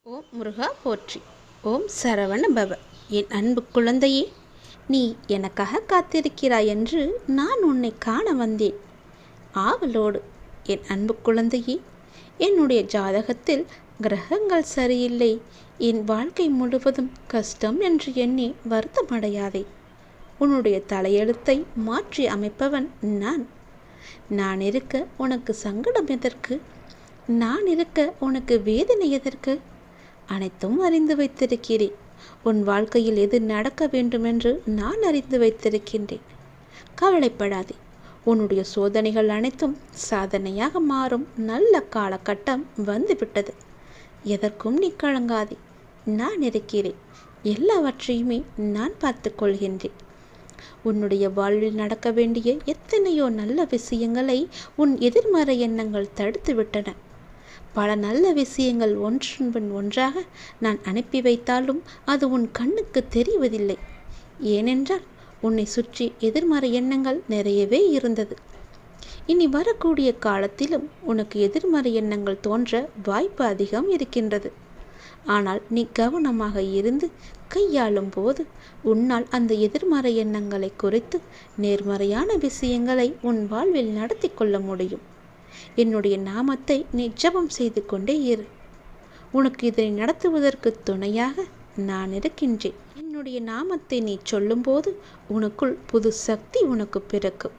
ஓம் முருகா போற்றி. ஓம் சரவண பவ. என் அன்பு குழந்தையே, நீ எனக்காக காத்திருக்கிறாய் என்று நான் உன்னை காண வந்தேன் ஆவலோடு. என் அன்பு குழந்தையே, என்னுடைய ஜாதகத்தில் கிரகங்கள் சரியில்லை, என் வாழ்க்கை முழுவதும் கஷ்டம் என்று எண்ணி வருத்தமடையாதே. உன்னுடைய தலையெழுத்தை மாற்றி அமைப்பவன் நான் இருக்க உனக்கு சங்கடம் எதற்கு? நான் இருக்க உனக்கு வேதனை எதற்கு? அனைத்தும் அறிந்து வைத்திருக்கிறேன். உன் வாழ்க்கையில் எது நடக்க வேண்டுமென்று நான் அறிந்து வைத்திருக்கின்றேன். கவலைப்படாதே. உன்னுடைய சோதனைகள் அனைத்தும் சாதனையாக மாறும் நல்ல காலகட்டம் வந்துவிட்டது. எதற்கும் நீ கலங்காதே. நான் இருக்கிறேன். எல்லாவற்றையுமே நான் பார்த்து கொள்கின்றேன். உன்னுடைய வாழ்வில் நடக்க வேண்டிய எத்தனையோ நல்ல விஷயங்களை உன் எதிர்மறை எண்ணங்கள் தடுத்து விட்டன. பல நல்ல விஷயங்கள் ஒன்றன் பின் ஒன்றாக நான் அனுப்பி வைத்தாலும் அது உன் கண்ணுக்கு தெரிவதில்லை. ஏனென்றால் உன்னை சுற்றி எதிர்மறை எண்ணங்கள் நிறையவே இருந்தது. இனி வரக்கூடிய காலத்திலும் உனக்கு எதிர்மறை எண்ணங்கள் தோன்ற வாய்ப்பு அதிகம் இருக்கின்றது. ஆனால் நீ கவனமாக இருந்து கையாளும் போது உன்னால் அந்த எதிர்மறை எண்ணங்களை குறைத்து நேர்மறையான விஷயங்களை உன் வாழ்வில் நடத்தி கொள்ள முடியும். என்னுடைய நாமத்தை நீ ஜெபம் செய்து கொண்டே இரு. உனக்கு இதனை நடத்துவதற்கு துணையாக நான் இருக்கின்றேன். என்னுடைய நாமத்தை நீ சொல்லும்போது உனக்குள் புது சக்தி உனக்கு பிறக்கும்.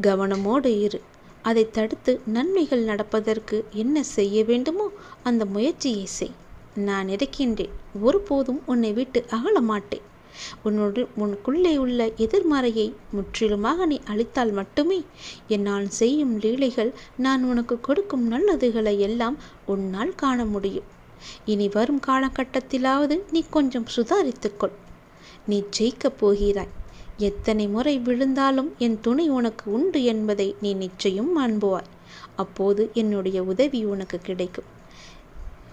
கவனமோடு இரு. அதை தடுத்து நன்மைகள் நடப்பதற்கு என்ன செய்ய வேண்டுமோ அந்த முயற்சியை செய். நான் இருக்கின்றேன். ஒருபோதும் உன்னை விட்டு அகல மாட்டேன். உனக்குள்ளே உள்ள எதிர்மறையை முற்றிலுமாக நீ அழித்தால் மட்டுமே என்னால் செய்யும் லீலைகள், நான் உனக்கு கொடுக்கும் நல்லதுகளை எல்லாம் உன்னால் காண முடியும். இனி வரும் காலகட்டத்திலாவது நீ கொஞ்சம் சுதாரித்துக்கொள். நீ ஜெயிக்கப் போகிறாய். எத்தனை முறை விழுந்தாலும் என் துணை உனக்கு உண்டு என்பதை நீ நிச்சயம் காண்புவாய். அப்போது என்னுடைய உதவி உனக்கு கிடைக்கும்.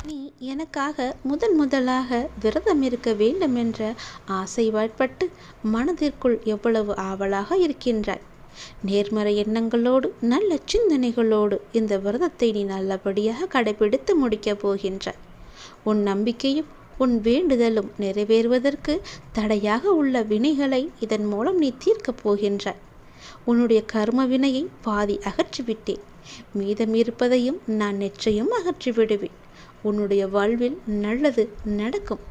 நீ எனக்காக முதலாக விரதம் இருக்க வேண்டும் என்ற ஆசை வாய்ப்பட்டு மனதிற்குள் எவ்வளவு ஆவலாக இருக்கின்றாய். நேர்மறை எண்ணங்களோடு நல்ல சிந்தனைகளோடு இந்த விரதத்தை நீ நல்லபடியாக கடைபிடித்து முடிக்கப் போகின்றாய். உன் நம்பிக்கையும் உன் வேண்டுதலும் நிறைவேறுவதற்கு தடையாக உள்ள வினைகளை இதன் மூலம் நீ தீர்க்கப் போகின்றாய். உன்னுடைய கர்ம வினையை பாதி அகற்றிவிட்டேன். மீதம் இருப்பதையும் நான் நிச்சயம் அகற்றிவிடுவேன். உன்னுடைய வாழ்வில் நல்லது நடக்கும்.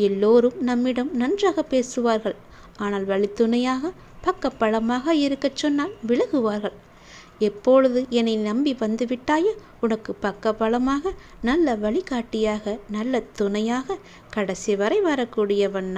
எல்லோரும் நம்மிடம் நன்றாக பேசுவார்கள். ஆனால் வழித்துணையாக பக்கப்பலமாக இருக்கச் சொன்னால் விலகுவார்கள். எப்பொழுது என்னை நம்பி வந்துவிட்டாயோ உனக்கு பக்கபலமாக நல்ல வழிகாட்டியாக நல்ல துணையாக கடைசி வரை வரக்கூடியவன்